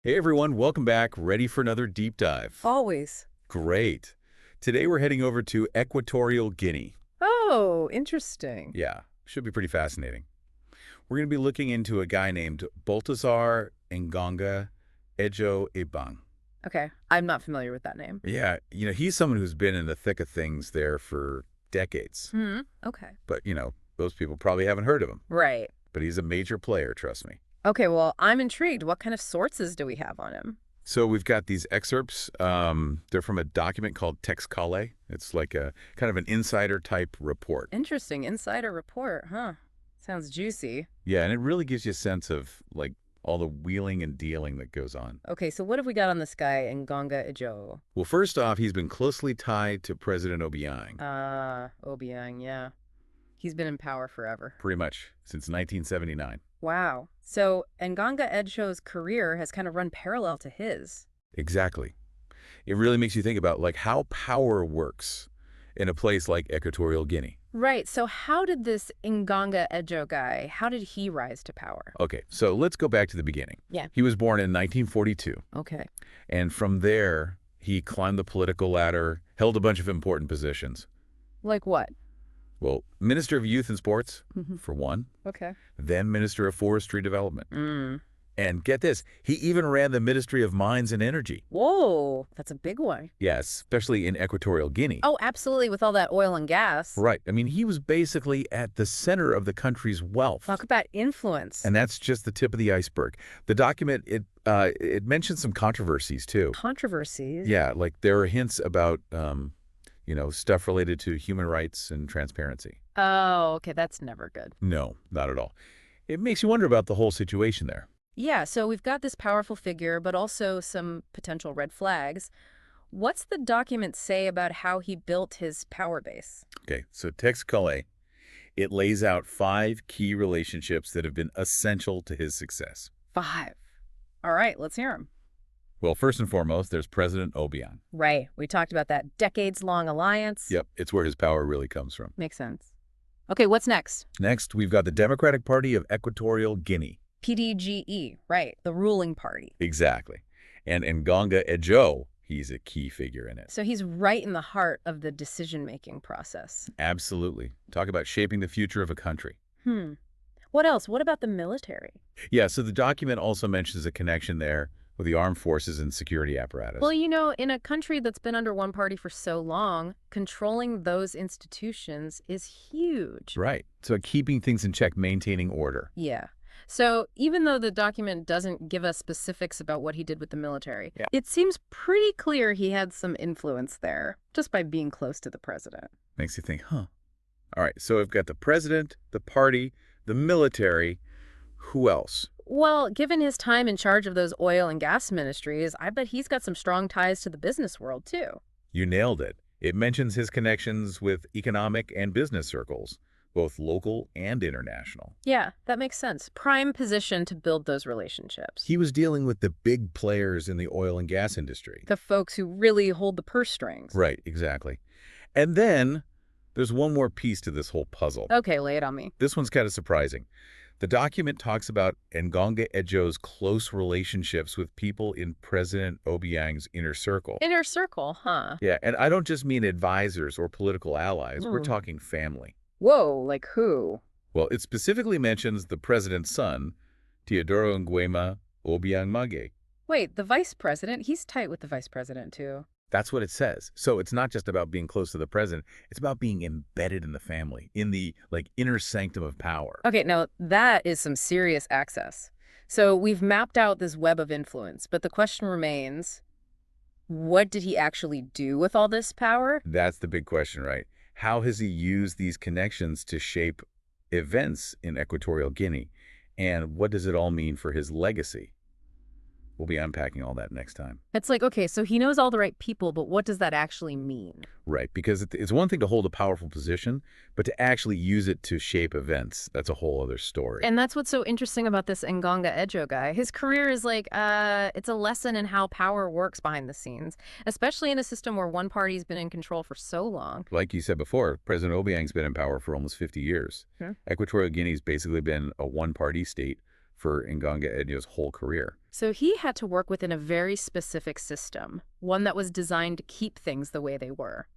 Hey everyone, welcome back. Ready for another deep dive? Always. Great. Today we're heading over to Equatorial Guinea. Oh, interesting. Yeah, should be pretty fascinating. We're going to be looking into a guy named Balthazar Ebang. Okay, I'm not familiar with that name. Yeah, he's someone who's been in the thick of things there for decades. Okay. But, those people probably haven't heard of him. Right. But he's a major player, trust me. Okay, well, I'm intrigued. What kind of sources do we have on him? So we've got these excerpts. They're from a document called Text Cale. It's like a kind of an insider-type report. Interesting. Insider report, huh? Sounds juicy. Yeah, and it really gives you a sense of, like, all the wheeling and dealing that goes on. Okay, so what have we got on this guy, Ngonga Ejo? Well, first off, he's been closely tied to President Obiang. Obiang, yeah. He's been in power forever. Pretty much, since 1979. Wow. So Ngonga Ejo's career has kind of run parallel to his. Exactly. It really makes you think about, like, how power works in a place like Equatorial Guinea. Right. So how did this Ngonga Ejo guy, how did he rise to power? Okay, so let's go back to the beginning. Yeah. He was born in 1942. Okay. And from there, he climbed the political ladder, held a bunch of important positions. Like what? Well, Minister of Youth and Sports, for one. Okay. Then Minister of Forestry Development. Mm. And get this, he even ran the Ministry of Mines and Energy. Whoa, that's a big one. Yes, especially in Equatorial Guinea. Oh, absolutely, with all that oil and gas. Right. I mean, he was basically at the center of the country's wealth. Talk about influence. And that's just the tip of the iceberg. The document, it mentions some controversies, too. Controversies? Yeah, like there are hints about, stuff related to human rights and transparency. Oh, okay, that's never good. No, not at all. It makes you wonder about the whole situation there. Yeah, so we've got this powerful figure, but also some potential red flags. What's the document say about how he built his power base? Okay, so Text Cale, it lays out 5 key relationships that have been essential to his success. 5. All right, let's hear them. Well, first and foremost, there's President Obiang. Right, we talked about that decades-long alliance. Yep, it's where his power really comes from. Makes sense. Okay, what's next? Next, we've got the Democratic Party of Equatorial Guinea. PDGE, right, the ruling party. Exactly. And Ngonga Ejo, he's a key figure in it. So he's right in the heart of the decision-making process. Absolutely. Talk about shaping the future of a country. What else? What about the military? Yeah, so the document also mentions a connection there with the armed forces and security apparatus. Well, in a country that's been under one party for so long, controlling those institutions is huge. Right. So keeping things in check, maintaining order. Yeah. So even though the document doesn't give us specifics about what he did with the military, it seems pretty clear he had some influence there just by being close to the president. Makes you think, huh? All right, so we've got the president, the party, the military. Who else? Well, given his time in charge of those oil and gas ministries, I bet he's got some strong ties to the business world, too. You nailed it. It mentions his connections with economic and business circles, both local and international. Yeah, that makes sense. Prime position to build those relationships. He was dealing with the big players in the oil and gas industry. The folks who really hold the purse strings. Right, exactly. And then there's one more piece to this whole puzzle. Okay, lay it on me. This one's kind of surprising. The document talks about Ngonga Ejo's close relationships with people in President Obiang's inner circle. Inner circle, huh? Yeah, and I don't just mean advisors or political allies. We're talking family. Whoa, like who? Well, it specifically mentions the president's son, Teodoro Nguema Obiang Mage. Wait, the vice president? He's tight with the vice president, too. That's what it says. So it's not just about being close to the president. It's about being embedded in the family, in the, inner sanctum of power. Okay, now that is some serious access. So we've mapped out this web of influence, but the question remains, what did he actually do with all this power? That's the big question, right? How has he used these connections to shape events in Equatorial Guinea? And what does it all mean for his legacy? We'll be unpacking all that next time. It's like, okay, so he knows all the right people, but what does that actually mean? Right, because it's one thing to hold a powerful position, but to actually use it to shape events, that's a whole other story. And that's what's so interesting about this Ngonga Ejo guy. His career is it's a lesson in how power works behind the scenes, especially in a system where one party's been in control for so long. Like you said before, President Obiang's been in power for almost 50 years. Equatorial Guinea's basically been a one-party state for Nganga Edjo's whole career. So he had to work within a very specific system, one that was designed to keep things the way they were.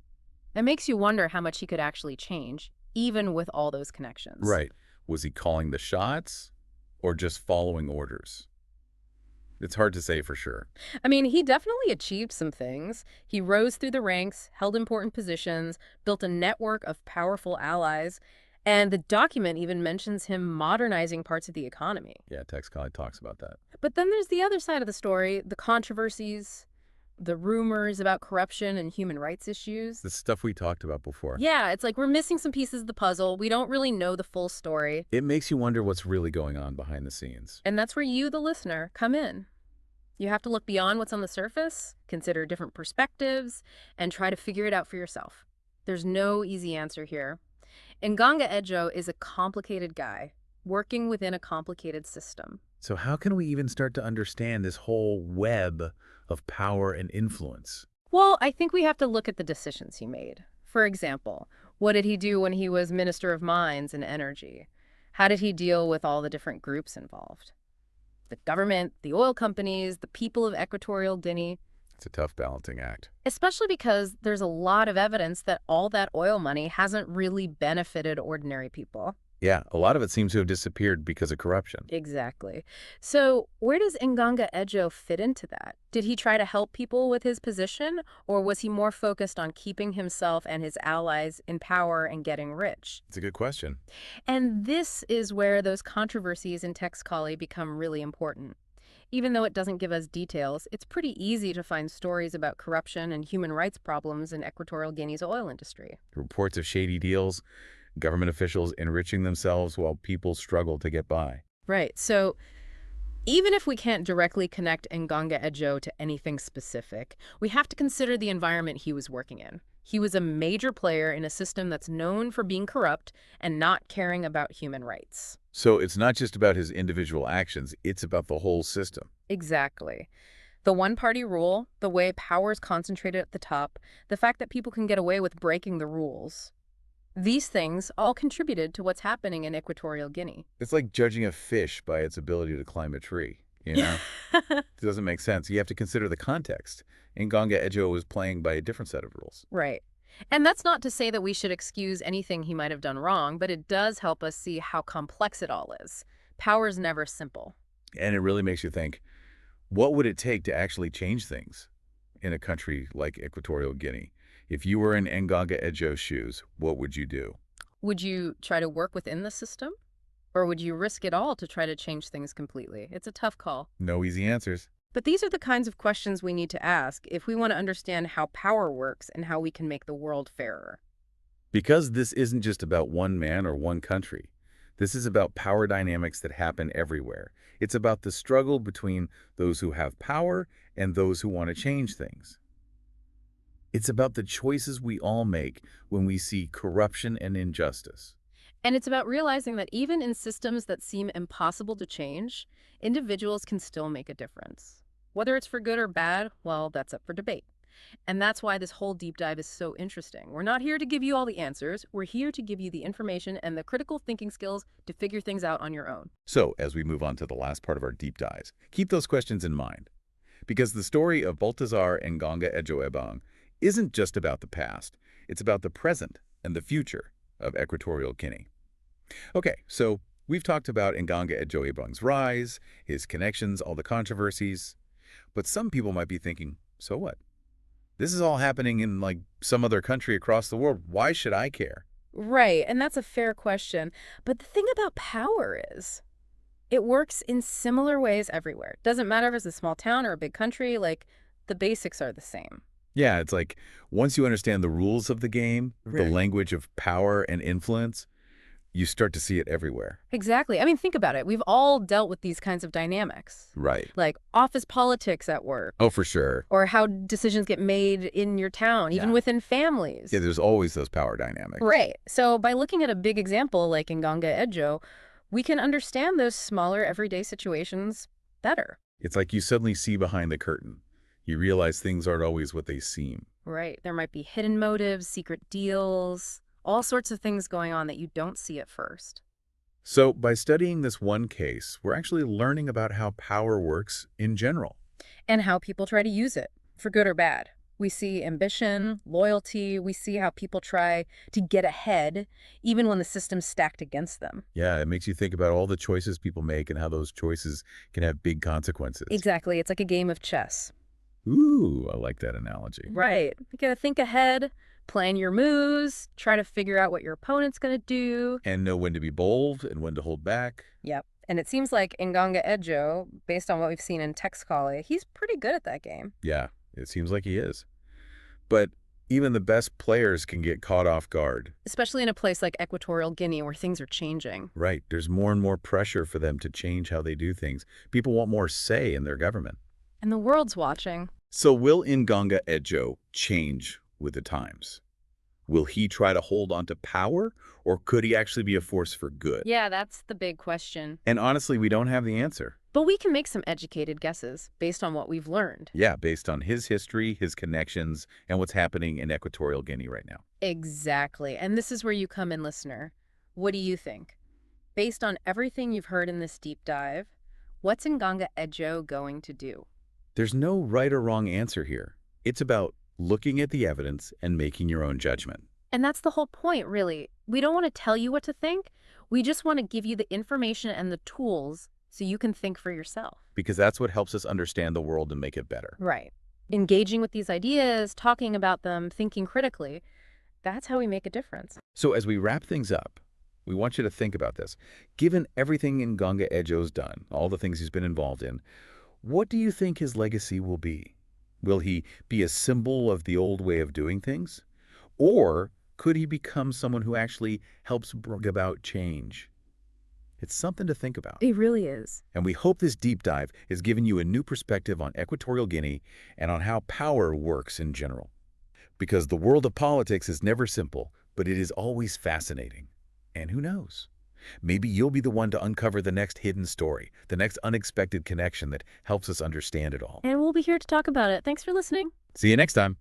It makes you wonder how much he could actually change, even with all those connections. Right. Was he calling the shots or just following orders? It's hard to say for sure. I mean, he definitely achieved some things. He rose through the ranks, held important positions, built a network of powerful allies, and the document even mentions him modernizing parts of the economy. Yeah, text Kali talks about that. But then there's the other side of the story, the controversies, the rumors about corruption and human rights issues. The stuff we talked about before. Yeah, it's like we're missing some pieces of the puzzle. We don't really know the full story. It makes you wonder what's really going on behind the scenes. And that's where you, the listener, come in. You have to look beyond what's on the surface, consider different perspectives, and try to figure it out for yourself. There's no easy answer here. Nganga Edjo is a complicated guy, working within a complicated system. So how can we even start to understand this whole web of power and influence? Well, I think we have to look at the decisions he made. For example, what did he do when he was Minister of Mines and Energy? How did he deal with all the different groups involved? The government, the oil companies, the people of Equatorial Guinea. It's a tough balancing act. Especially because there's a lot of evidence that all that oil money hasn't really benefited ordinary people. Yeah, a lot of it seems to have disappeared because of corruption. Exactly. So where does Nganga Edjo fit into that? Did he try to help people with his position, or was he more focused on keeping himself and his allies in power and getting rich? It's a good question. And this is where those controversies in Text Kali become really important. Even though it doesn't give us details, it's pretty easy to find stories about corruption and human rights problems in Equatorial Guinea's oil industry. Reports of shady deals, government officials enriching themselves while people struggle to get by. Right. So even if we can't directly connect Nganga Edjo to anything specific, we have to consider the environment he was working in. He was a major player in a system that's known for being corrupt and not caring about human rights. So it's not just about his individual actions, it's about the whole system. Exactly. The one-party rule, the way power is concentrated at the top, the fact that people can get away with breaking the rules. These things all contributed to what's happening in Equatorial Guinea. It's like judging a fish by its ability to climb a tree, you know? It doesn't make sense. You have to consider the context. Nganga Edjo was playing by a different set of rules. Right. And that's not to say that we should excuse anything he might have done wrong, but it does help us see how complex it all is. Power is never simple. And it really makes you think, what would it take to actually change things in a country like Equatorial Guinea? If you were in Nganga Edjo's shoes, what would you do? Would you try to work within the system? Or would you risk it all to try to change things completely? It's a tough call. No easy answers. But these are the kinds of questions we need to ask if we want to understand how power works and how we can make the world fairer. Because this isn't just about one man or one country. This is about power dynamics that happen everywhere. It's about the struggle between those who have power and those who want to change things. It's about the choices we all make when we see corruption and injustice. And it's about realizing that even in systems that seem impossible to change, individuals can still make a difference. Whether it's for good or bad, well, that's up for debate. And that's why this whole deep dive is so interesting. We're not here to give you all the answers. We're here to give you the information and the critical thinking skills to figure things out on your own. So, as we move on to the last part of our deep dives, keep those questions in mind. Because the story of Balthazar and Nganga Edjo Ebang isn't just about the past. It's about the present and the future of Equatorial Guinea. Okay, so we've talked about Nganga Edjo Ebang's rise, his connections, all the controversies. But some people might be thinking, so what? This is all happening in, like, some other country across the world. Why should I care? Right, and that's a fair question. But the thing about power is, it works in similar ways everywhere. Doesn't matter if it's a small town or a big country, like, the basics are the same. Yeah, it's like, once you understand the rules of the game, the language of power and influence, you start to see it everywhere. Exactly. I mean, think about it. We've all dealt with these kinds of dynamics. Right. Like office politics at work. Oh, for sure. Or how decisions get made in your town, even within families. Yeah, there's always those power dynamics. Right. So by looking at a big example like Nganga Edjo, we can understand those smaller everyday situations better. It's like you suddenly see behind the curtain. You realize things aren't always what they seem. Right. There might be hidden motives, secret deals, all sorts of things going on that you don't see at first. So by studying this one case, we're actually learning about how power works in general. And how people try to use it, for good or bad. We see ambition, loyalty, we see how people try to get ahead, even when the system's stacked against them. Yeah, it makes you think about all the choices people make and how those choices can have big consequences. Exactly, it's like a game of chess. Ooh, I like that analogy. Right. You gotta think ahead, plan your moves, try to figure out what your opponent's gonna do. And know when to be bold and when to hold back. Yep. And it seems like Nganga Edjo, based on what we've seen in Texcali, he's pretty good at that game. Yeah, it seems like he is. But even the best players can get caught off guard. Especially in a place like Equatorial Guinea where things are changing. Right, there's more and more pressure for them to change how they do things. People want more say in their government. And the world's watching. So will Nganga Edjo change with the times? Will he try to hold on to power, or could he actually be a force for good? Yeah, that's the big question. And honestly, we don't have the answer. But we can make some educated guesses based on what we've learned. Yeah, based on his history, his connections, and what's happening in Equatorial Guinea right now. Exactly. And this is where you come in, listener. What do you think? Based on everything you've heard in this deep dive, what's Nganga Edjo going to do? There's no right or wrong answer here. It's about looking at the evidence and making your own judgment. And that's the whole point, really. We don't want to tell you what to think. We just want to give you the information and the tools so you can think for yourself. Because that's what helps us understand the world and make it better. Right. Engaging with these ideas, talking about them, thinking critically, that's how we make a difference. So as we wrap things up, we want you to think about this. Given everything Nganga Edjo's done, all the things he's been involved in, what do you think his legacy will be? Will he be a symbol of the old way of doing things? Or could he become someone who actually helps bring about change? It's something to think about. It really is. And we hope this deep dive has given you a new perspective on Equatorial Guinea and on how power works in general. Because the world of politics is never simple, but it is always fascinating. And who knows? Maybe you'll be the one to uncover the next hidden story, the next unexpected connection that helps us understand it all. And we'll be here to talk about it. Thanks for listening. See you next time.